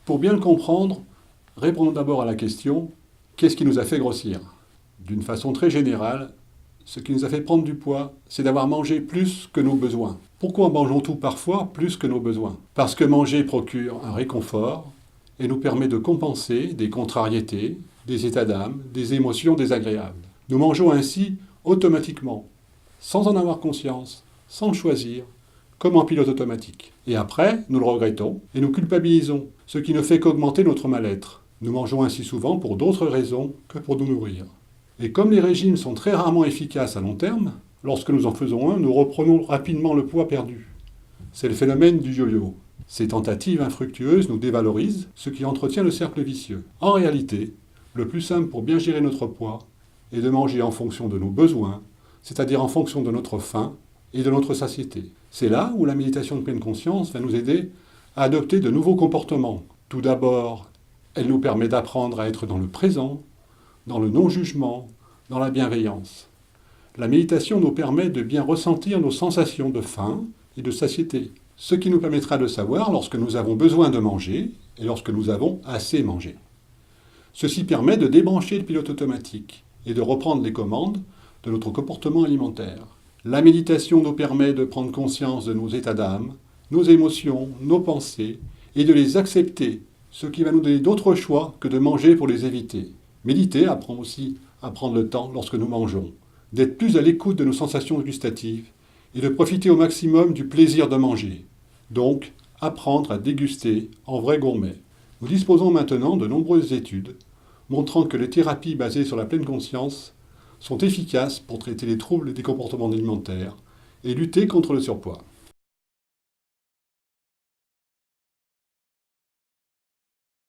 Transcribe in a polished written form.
Pour bien le comprendre, répondons d'abord à la question « Qu'est-ce qui nous a fait grossir ?» D'une façon très générale, ce qui nous a fait prendre du poids, c'est d'avoir mangé plus que nos besoins. Pourquoi mangeons-nous parfois plus que nos besoins? Parce que manger procure un réconfort et nous permet de compenser des contrariétés, des états d'âme, des émotions désagréables. Nous mangeons ainsi automatiquement, sans en avoir conscience, sans le choisir, comme en pilote automatique. Et après, nous le regrettons et nous culpabilisons, ce qui ne fait qu'augmenter notre mal-être. Nous mangeons ainsi souvent pour d'autres raisons que pour nous nourrir. Et comme les régimes sont très rarement efficaces à long terme, lorsque nous en faisons un, nous reprenons rapidement le poids perdu. C'est le phénomène du yo-yo. Ces tentatives infructueuses nous dévalorisent, ce qui entretient le cercle vicieux. En réalité, le plus simple pour bien gérer notre poids est de manger en fonction de nos besoins, c'est-à-dire en fonction de notre faim et de notre satiété. C'est là où la méditation de pleine conscience va nous aider à adopter de nouveaux comportements. Tout d'abord, elle nous permet d'apprendre à être dans le présent, dans le non-jugement, dans la bienveillance. La méditation nous permet de bien ressentir nos sensations de faim et de satiété, ce qui nous permettra de savoir lorsque nous avons besoin de manger et lorsque nous avons assez mangé. Ceci permet de débrancher le pilote automatique et de reprendre les commandes de notre comportement alimentaire. La méditation nous permet de prendre conscience de nos états d'âme, nos émotions, nos pensées, et de les accepter, ce qui va nous donner d'autres choix que de manger pour les éviter. Méditer apprend aussi à prendre le temps lorsque nous mangeons, d'être plus à l'écoute de nos sensations gustatives et de profiter au maximum du plaisir de manger. Donc, apprendre à déguster en vrai gourmet. Nous disposons maintenant de nombreuses études montrant que les thérapies basées sur la pleine conscience sont efficaces pour traiter les troubles des comportements alimentaires et lutter contre le surpoids.